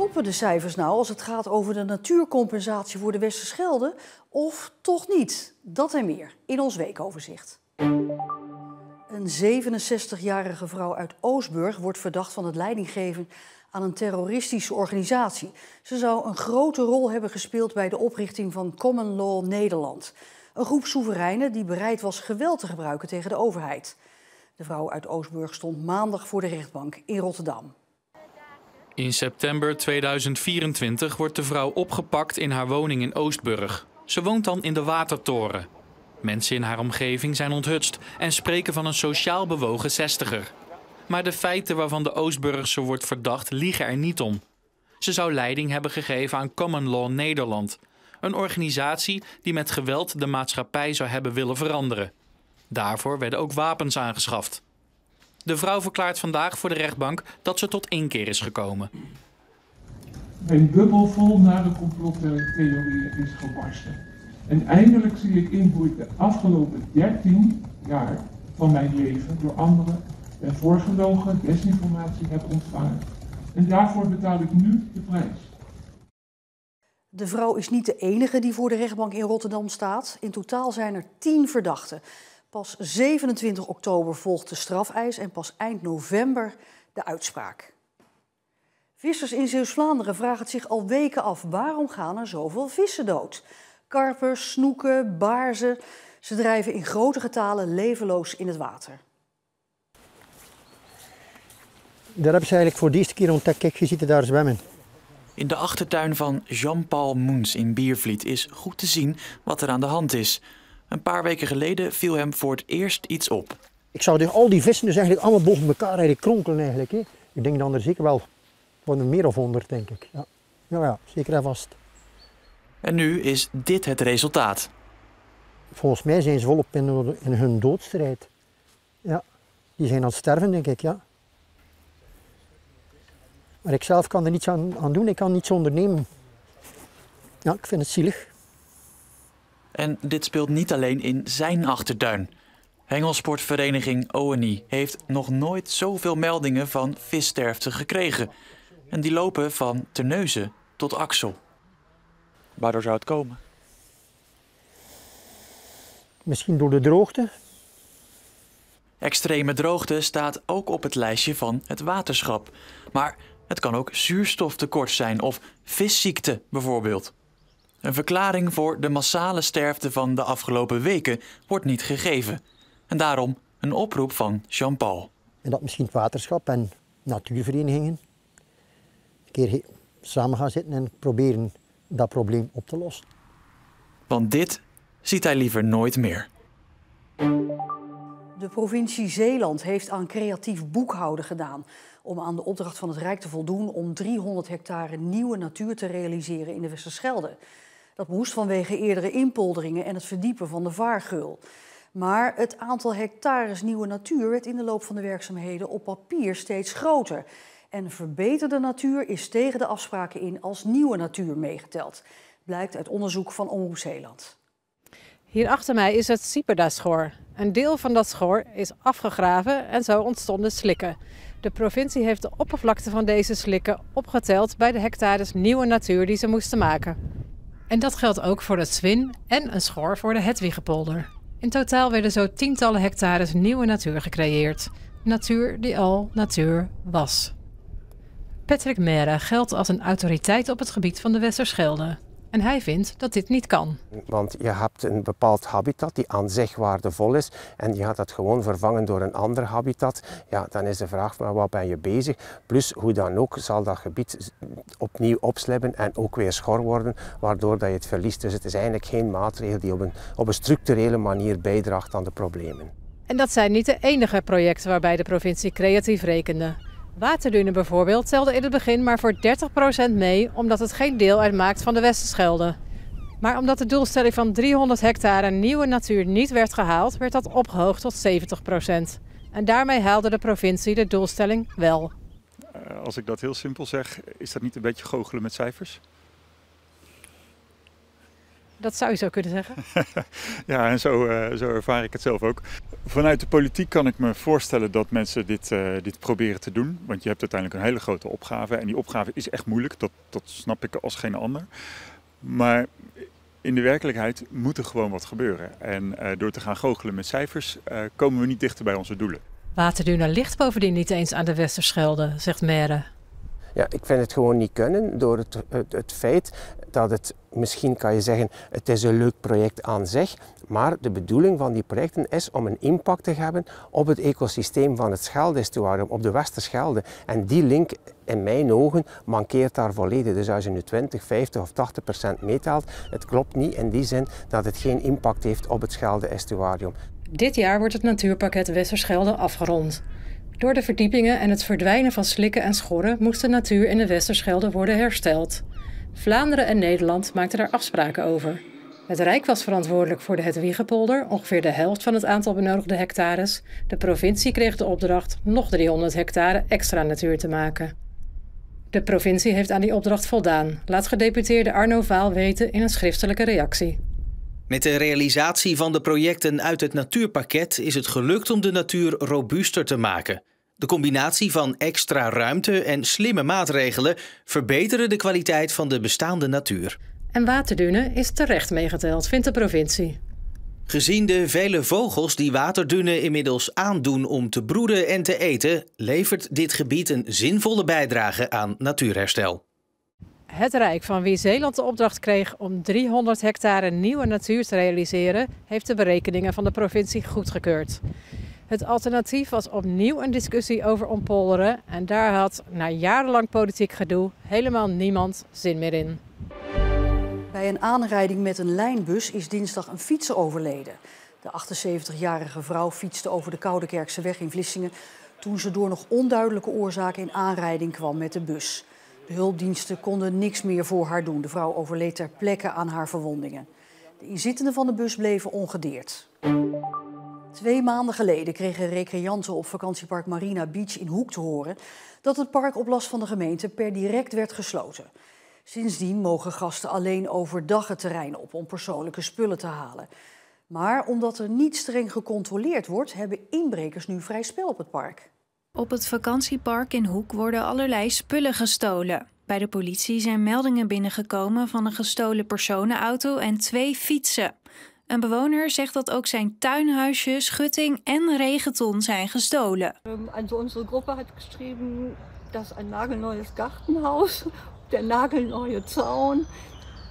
Kloppen de cijfers nou als het gaat over de natuurcompensatie voor de Westerschelde of toch niet? Dat en meer in ons weekoverzicht. Een 67-jarige vrouw uit Oostburg wordt verdacht van het leidinggeven aan een terroristische organisatie. Ze zou een grote rol hebben gespeeld bij de oprichting van Common Law Nederland. Een groep soevereinen die bereid was geweld te gebruiken tegen de overheid. De vrouw uit Oostburg stond maandag voor de rechtbank in Rotterdam. In september 2024 wordt de vrouw opgepakt in haar woning in Oostburg. Ze woont dan in de Watertoren. Mensen in haar omgeving zijn onthutst en spreken van een sociaal bewogen zestiger. Maar de feiten waarvan de Oostburgse wordt verdacht liegen er niet om. Ze zou leiding hebben gegeven aan Common Law Nederland. Een organisatie die met geweld de maatschappij zou hebben willen veranderen. Daarvoor werden ook wapens aangeschaft. De vrouw verklaart vandaag voor de rechtbank dat ze tot inkeer is gekomen. Mijn bubbel vol nare complottheorieën is gebarsten. En eindelijk zie ik in hoe ik de afgelopen 13 jaar van mijn leven door anderen ben voorgelogen, desinformatie heb ontvangen. En daarvoor betaal ik nu de prijs. De vrouw is niet de enige die voor de rechtbank in Rotterdam staat. In totaal zijn er 10 verdachten. Pas 27 oktober volgt de strafeis en pas eind november de uitspraak. Vissers in Zeeuws-Vlaanderen vragen het zich al weken af: waarom gaan er zoveel vissen dood? Karpers, snoeken, baarzen, ze drijven in grote getalen levenloos in het water. Daar hebben ze eigenlijk voor de eerste keer ontdekt. Kijk, je ziet het daar zwemmen. In de achtertuin van Jean-Paul Moens in Biervliet is goed te zien wat er aan de hand is. Een paar weken geleden viel hem voor het eerst iets op. Ik zag dus al die vissen dus eigenlijk allemaal boven elkaar eigenlijk kronkelen eigenlijk. Hè. Ik denk dan er zeker wel meer of 100, denk ik. Ja, ja, zeker en vast. En nu is dit het resultaat. Volgens mij zijn ze volop in hun doodstrijd. Ja, die zijn aan het sterven, denk ik, ja. Maar ik zelf kan er niets aan doen, ik kan niets ondernemen. Ja, ik vind het zielig. En dit speelt niet alleen in zijn achtertuin. Hengelsportvereniging ONI heeft nog nooit zoveel meldingen van vissterfte gekregen. En die lopen van Terneuzen tot Axel. Waardoor zou het komen? Misschien door de droogte. Extreme droogte staat ook op het lijstje van het waterschap. Maar het kan ook zuurstoftekort zijn of visziekte bijvoorbeeld. Een verklaring voor de massale sterfte van de afgelopen weken wordt niet gegeven. En daarom een oproep van Jean-Paul. En dat misschien het waterschap en natuurverenigingen een keer samen gaan zitten en proberen dat probleem op te lossen. Want dit ziet hij liever nooit meer. De provincie Zeeland heeft aan creatief boekhouden gedaan om aan de opdracht van het Rijk te voldoen om 300 hectare nieuwe natuur te realiseren in de Westerschelde. Dat moest vanwege eerdere inpolderingen en het verdiepen van de vaargeul. Maar het aantal hectares nieuwe natuur werd in de loop van de werkzaamheden op papier steeds groter. En verbeterde natuur is tegen de afspraken in als nieuwe natuur meegeteld. Blijkt uit onderzoek van Omroep Zeeland. Hier achter mij is het Sieperda-schoor. Een deel van dat schoor is afgegraven en zo ontstonden slikken. De provincie heeft de oppervlakte van deze slikken opgeteld bij de hectares nieuwe natuur die ze moesten maken. En dat geldt ook voor het Zwin en een schoor voor de Hedwigepolder. In totaal werden zo tientallen hectares nieuwe natuur gecreëerd. Natuur die al natuur was. Patrick Mera geldt als een autoriteit op het gebied van de Westerschelde. En hij vindt dat dit niet kan. Want je hebt een bepaald habitat die aan zich waardevol is en je gaat dat gewoon vervangen door een ander habitat. Ja, dan is de vraag van wat ben je bezig. Plus hoe dan ook zal dat gebied opnieuw opslibben en ook weer schor worden, waardoor dat je het verliest. Dus het is eigenlijk geen maatregel die op een structurele manier bijdraagt aan de problemen. En dat zijn niet de enige projecten waarbij de provincie creatief rekende. Waterdunen bijvoorbeeld telde in het begin maar voor 30% mee, omdat het geen deel uitmaakt van de Westerschelde. Maar omdat de doelstelling van 300 hectare nieuwe natuur niet werd gehaald, werd dat opgehoogd tot 70%. En daarmee haalde de provincie de doelstelling wel. Als ik dat heel simpel zeg, is dat niet een beetje goochelen met cijfers? Dat zou je zo kunnen zeggen. Ja, en zo ervaar ik het zelf ook. Vanuit de politiek kan ik me voorstellen dat mensen dit proberen te doen. Want je hebt uiteindelijk een hele grote opgave. En die opgave is echt moeilijk, dat snap ik als geen ander. Maar in de werkelijkheid moet er gewoon wat gebeuren. En door te gaan goochelen met cijfers komen we niet dichter bij onze doelen. Waterdune ligt bovendien niet eens aan de Westerschelde, zegt Maire. Ja, ik vind het gewoon niet kunnen door het feit dat het, misschien kan je zeggen, het is een leuk project aan zich, maar de bedoeling van die projecten is om een impact te hebben op het ecosysteem van het Schelde-estuarium, op de Westerschelde. En die link, in mijn ogen, mankeert daar volledig. Dus als je nu 20, 50 of 80% meetelt, het klopt niet in die zin dat het geen impact heeft op het Schelde-estuarium. Dit jaar wordt het natuurpakket Westerschelde afgerond. Door de verdiepingen en het verdwijnen van slikken en schorren moest de natuur in de Westerschelde worden hersteld. Vlaanderen en Nederland maakten daar afspraken over. Het Rijk was verantwoordelijk voor de Hedwiegepolder, ongeveer de helft van het aantal benodigde hectares. De provincie kreeg de opdracht nog 300 hectare extra natuur te maken. De provincie heeft aan die opdracht voldaan, laat gedeputeerde Arno Vaal weten in een schriftelijke reactie. Met de realisatie van de projecten uit het natuurpakket is het gelukt om de natuur robuuster te maken. De combinatie van extra ruimte en slimme maatregelen verbeteren de kwaliteit van de bestaande natuur. En Waterdune is terecht meegeteld, vindt de provincie. Gezien de vele vogels die Waterdune inmiddels aandoen om te broeden en te eten, levert dit gebied een zinvolle bijdrage aan natuurherstel. Het Rijk, van wie Zeeland de opdracht kreeg om 300 hectare nieuwe natuur te realiseren, heeft de berekeningen van de provincie goedgekeurd. Het alternatief was opnieuw een discussie over ompolderen en daar had, na jarenlang politiek gedoe, helemaal niemand zin meer in. Bij een aanrijding met een lijnbus is dinsdag een fietser overleden. De 78-jarige vrouw fietste over de Koudekerkseweg in Vlissingen toen ze door nog onduidelijke oorzaken in aanrijding kwam met de bus. De hulpdiensten konden niks meer voor haar doen. De vrouw overleed ter plekke aan haar verwondingen. De inzittenden van de bus bleven ongedeerd. 2 maanden geleden kregen recreanten op vakantiepark Marina Beach in Hoek te horen dat het park op last van de gemeente per direct werd gesloten. Sindsdien mogen gasten alleen overdag het terrein op om persoonlijke spullen te halen. Maar omdat er niet streng gecontroleerd wordt, hebben inbrekers nu vrij spel op het park. Op het vakantiepark in Hoek worden allerlei spullen gestolen. Bij de politie zijn meldingen binnengekomen van een gestolen personenauto en 2 fietsen. Een bewoner zegt dat ook zijn tuinhuisje, schutting en regenton zijn gestolen. Also onze Gruppe had geschreven dat een nagelneues Gartenhaus, der nagelneue Zaun,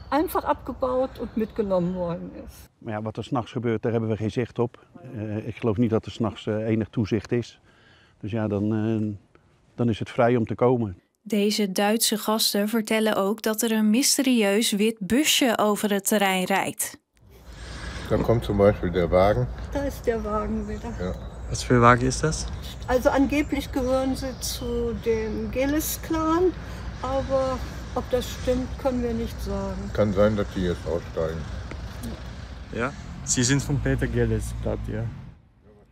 einfach abgebaut en mitgenommen worden is. Maar ja, wat er 's nachts gebeurt, daar hebben we geen zicht op. Ik geloof niet dat er 's nachts enig toezicht is. Dus ja, dan is het vrij om te komen. Deze Duitse gasten vertellen ook dat er een mysterieus wit busje over het terrein rijdt. Dan komt zum Beispiel der Wagen. Da ist der Wagen wieder. Ja. Was für ein Wagen ist das? Also angeblich gehören sie zu dem Gelis-Clan, aber ob das stimmt, können wir nicht sagen. Kann sein, dass die jetzt aussteigen. Ja, Sie sind von Peter Gelis, bleibt ja.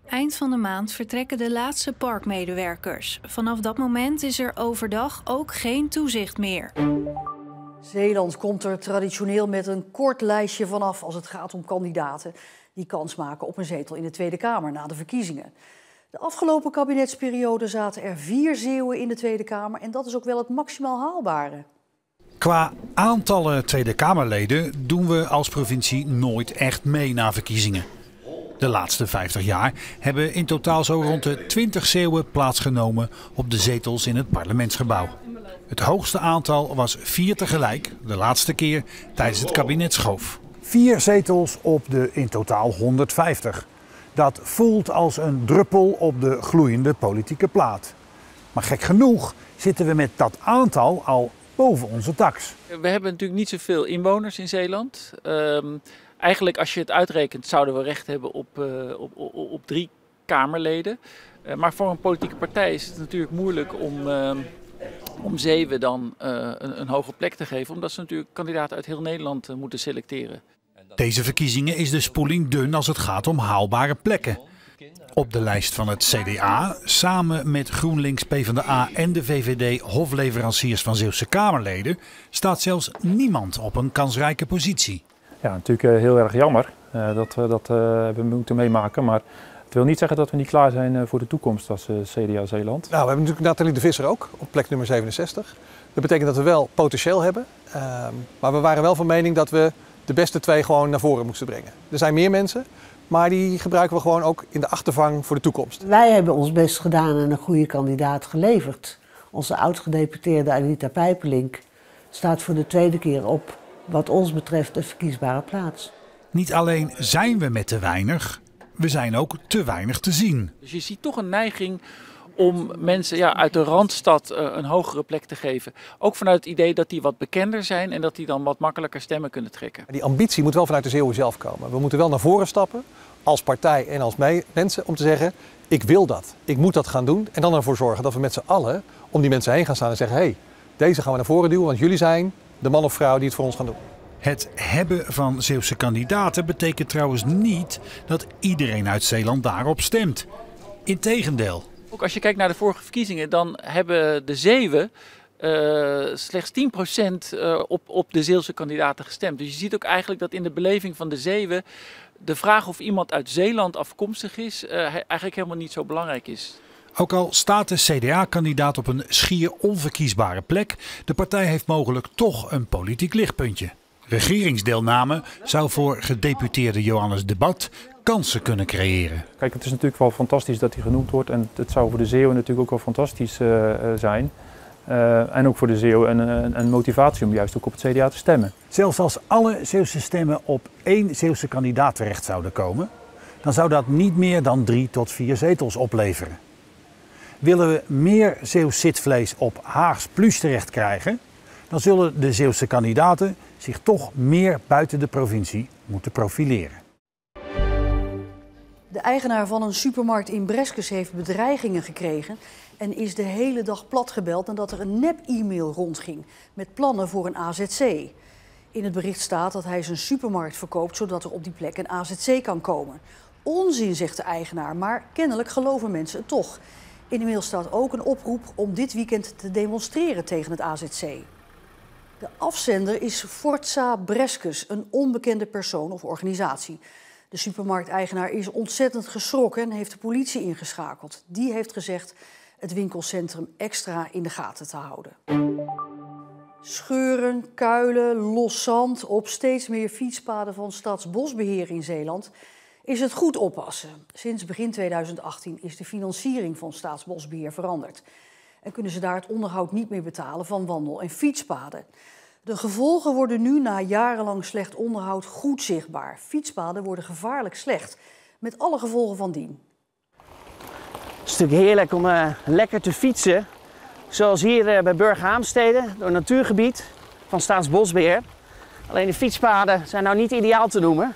Eind van de maand vertrekken de laatste parkmedewerkers. Vanaf dat moment is er overdag ook geen toezicht meer. Zeeland komt er traditioneel met een kort lijstje vanaf als het gaat om kandidaten die kans maken op een zetel in de Tweede Kamer na de verkiezingen. De afgelopen kabinetsperiode zaten er 4 Zeeuwen in de Tweede Kamer en dat is ook wel het maximaal haalbare. Qua aantallen Tweede Kamerleden doen we als provincie nooit echt mee na verkiezingen. De laatste 50 jaar hebben in totaal zo rond de 20 Zeeuwen plaatsgenomen op de zetels in het parlementsgebouw. Het hoogste aantal was 4 tegelijk, de laatste keer tijdens het kabinet Schoof. 4 zetels op de in totaal 150. Dat voelt als een druppel op de gloeiende politieke plaat. Maar gek genoeg zitten we met dat aantal al boven onze tax. We hebben natuurlijk niet zoveel inwoners in Zeeland. Eigenlijk als je het uitrekent zouden we recht hebben op 3 Kamerleden. Maar voor een politieke partij is het natuurlijk moeilijk om Zeeuwen dan een hoge plek te geven. Omdat ze natuurlijk kandidaten uit heel Nederland moeten selecteren. Deze verkiezingen is de spoeling dun als het gaat om haalbare plekken. Op de lijst van het CDA, samen met GroenLinks, PvdA en de VVD hofleveranciers van Zeeuwse Kamerleden, staat zelfs niemand op een kansrijke positie. Ja, natuurlijk heel erg jammer dat we dat hebben moeten meemaken. Maar het wil niet zeggen dat we niet klaar zijn voor de toekomst als CDA Zeeland. Nou, we hebben natuurlijk Nathalie de Visser ook op plek nummer 67. Dat betekent dat we wel potentieel hebben. Maar we waren wel van mening dat we de beste 2 gewoon naar voren moesten brengen. Er zijn meer mensen, maar die gebruiken we gewoon ook in de achtervang voor de toekomst. Wij hebben ons best gedaan en een goede kandidaat geleverd. Onze oud-gedeputeerde Anita Pijperlink staat voor de 2e keer op wat ons betreft een verkiesbare plaats. Niet alleen zijn we met te weinig, we zijn ook te weinig te zien. Dus je ziet toch een neiging om mensen uit de Randstad een hogere plek te geven. Ook vanuit het idee dat die wat bekender zijn en dat die dan wat makkelijker stemmen kunnen trekken. Die ambitie moet wel vanuit de Zeeuwen zelf komen. We moeten wel naar voren stappen als partij en als mensen om te zeggen, ik wil dat, ik moet dat gaan doen. En dan ervoor zorgen dat we met z'n allen om die mensen heen gaan staan en zeggen, hey, deze gaan we naar voren duwen, want jullie zijn de man of vrouw die het voor ons gaan doen. Het hebben van Zeeuwse kandidaten betekent trouwens niet dat iedereen uit Zeeland daarop stemt. Integendeel. Ook als je kijkt naar de vorige verkiezingen, dan hebben de Zeeuwen slechts 10% op de Zeeuwse kandidaten gestemd. Dus je ziet ook eigenlijk dat in de beleving van de Zeeuwen de vraag of iemand uit Zeeland afkomstig is eigenlijk helemaal niet zo belangrijk is. Ook al staat de CDA-kandidaat op een schier onverkiesbare plek, de partij heeft mogelijk toch een politiek lichtpuntje. Regeringsdeelname zou voor gedeputeerde Johannes de Bat kansen kunnen creëren. Kijk, het is natuurlijk wel fantastisch dat hij genoemd wordt en het zou voor de Zeeuwen natuurlijk ook wel fantastisch zijn. En ook voor de Zeeuwen een motivatie om juist ook op het CDA te stemmen. Zelfs als alle Zeeuwse stemmen op 1 Zeeuwse kandidaat terecht zouden komen, dan zou dat niet meer dan 3 tot 4 zetels opleveren. Willen we meer Zeeuws zitvlees op Haags Plus terecht krijgen, dan zullen de Zeeuwse kandidaten zich toch meer buiten de provincie moeten profileren. De eigenaar van een supermarkt in Breskes heeft bedreigingen gekregen en is de hele dag platgebeld nadat er een nep-e-mail rondging met plannen voor een AZC. In het bericht staat dat hij zijn supermarkt verkoopt zodat er op die plek een AZC kan komen. Onzin, zegt de eigenaar, maar kennelijk geloven mensen het toch. In de mail staat ook een oproep om dit weekend te demonstreren tegen het AZC. De afzender is Forza Breskes, een onbekende persoon of organisatie. De supermarkteigenaar is ontzettend geschrokken en heeft de politie ingeschakeld. Die heeft gezegd het winkelcentrum extra in de gaten te houden. Scheuren, kuilen, los zand op steeds meer fietspaden van Staatsbosbeheer in Zeeland is het goed oppassen. Sinds begin 2018 is de financiering van Staatsbosbeheer veranderd. En kunnen ze daar het onderhoud niet meer betalen van wandel- en fietspaden. De gevolgen worden nu na jarenlang slecht onderhoud goed zichtbaar. Fietspaden worden gevaarlijk slecht, met alle gevolgen van dien. Het is natuurlijk heerlijk om lekker te fietsen. Zoals hier bij Burghaamstede, door een natuurgebied van Staatsbosbeheer. Alleen de fietspaden zijn nou niet ideaal te noemen.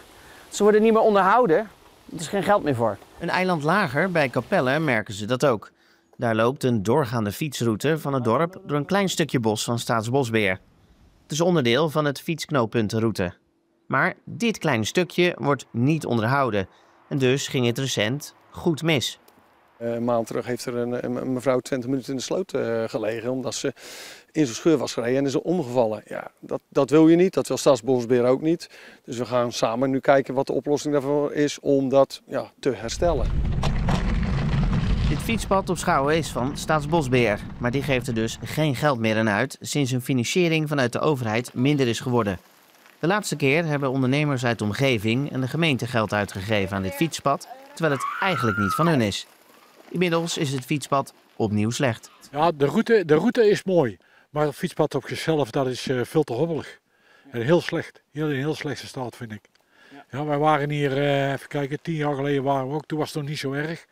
Ze worden niet meer onderhouden. Er is geen geld meer voor. Een eiland lager bij Capelle merken ze dat ook. Daar loopt een doorgaande fietsroute van het dorp door een klein stukje bos van Staatsbosbeheer. Het is onderdeel van het fietsknooppuntenroute. Maar dit kleine stukje wordt niet onderhouden. En dus ging het recent goed mis. Een maand terug heeft er een mevrouw 20 minuten in de sloot gelegen omdat ze in zo'n scheur was gereden en is omgevallen. Ja, dat wil je niet, dat wil Staatsbosbeheer ook niet. Dus we gaan samen nu kijken wat de oplossing daarvoor is om dat te herstellen. Dit fietspad op Schouwen is van Staatsbosbeheer, maar die geeft er dus geen geld meer aan uit sinds hun financiering vanuit de overheid minder is geworden. De laatste keer hebben ondernemers uit de omgeving en de gemeente geld uitgegeven aan dit fietspad, terwijl het eigenlijk niet van hun is. Inmiddels is het fietspad opnieuw slecht. Ja, de route is mooi, maar het fietspad op zichzelf dat is veel te hobbelig. En heel slecht, in heel slechte staat vind ik. Ja, wij waren hier, even kijken, 10 jaar geleden waren we ook, toen was het nog niet zo erg.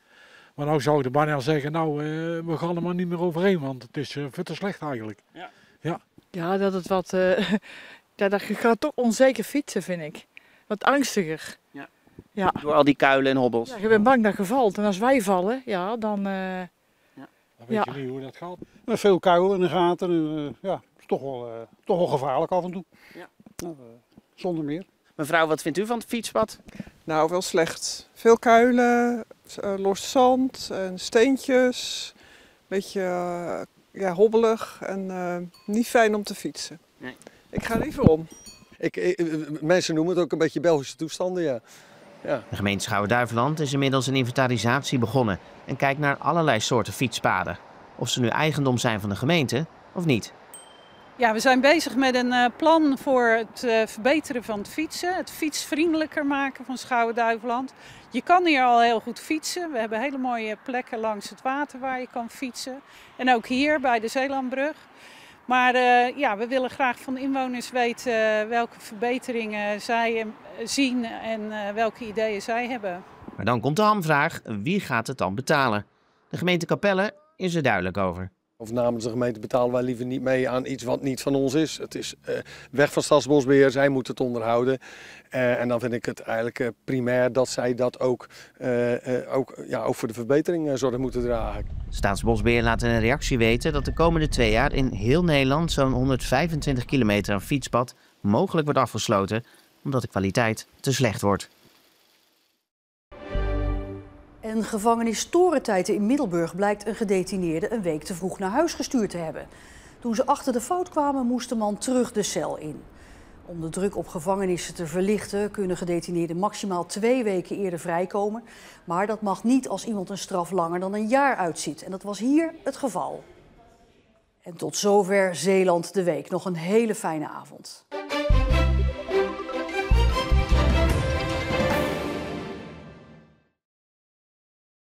Maar nu zou ik de bijna zeggen, we gaan er maar niet meer overheen, want het is veel te slecht eigenlijk. Ja, dat het wat, dat gaat toch onzeker fietsen vind ik. Wat angstiger. Ja. Door al die kuilen en hobbels. Ja, je bent bang dat je valt en als wij vallen, dan... Dan weet je niet hoe dat gaat. Met veel kuilen in de gaten, is toch wel gevaarlijk af en toe. Ja. Zonder meer. Mevrouw, wat vindt u van het fietspad? Nou, wel slecht. Veel kuilen, los zand en steentjes. Beetje hobbelig en niet fijn om te fietsen. Nee. Ik ga liever om. Mensen noemen het ook een beetje Belgische toestanden, ja. Ja. De gemeente Schouwen-Duiveland is inmiddels een inventarisatie begonnen en kijkt naar allerlei soorten fietspaden. Of ze nu eigendom zijn van de gemeente of niet. Ja, we zijn bezig met een plan voor het verbeteren van het fietsen. Het fietsvriendelijker maken van Schouwen-Duiveland. Je kan hier al heel goed fietsen. We hebben hele mooie plekken langs het water waar je kan fietsen. En ook hier bij de Zeelandbrug. Maar we willen graag van de inwoners weten welke verbeteringen zij zien en welke ideeën zij hebben. Maar dan komt de hamvraag, wie gaat het dan betalen? De gemeente Capelle is er duidelijk over. Of namens de gemeente betalen wij liever niet mee aan iets wat niet van ons is. Het is weg van Staatsbosbeheer, zij moeten het onderhouden. En dan vind ik het eigenlijk primair dat zij dat ook voor de verbetering zorg moeten dragen. Staatsbosbeheer laat in een reactie weten dat de komende 2 jaar in heel Nederland zo'n 125 kilometer aan fietspad mogelijk wordt afgesloten, omdat de kwaliteit te slecht wordt. En gevangenis Torentijden in Middelburg blijkt een gedetineerde een week te vroeg naar huis gestuurd te hebben. Toen ze achter de fout kwamen, moest de man terug de cel in. Om de druk op gevangenissen te verlichten kunnen gedetineerden maximaal 2 weken eerder vrijkomen. Maar dat mag niet als iemand een straf langer dan een jaar uitzit. En dat was hier het geval. En tot zover Zeeland de Week. Nog een hele fijne avond.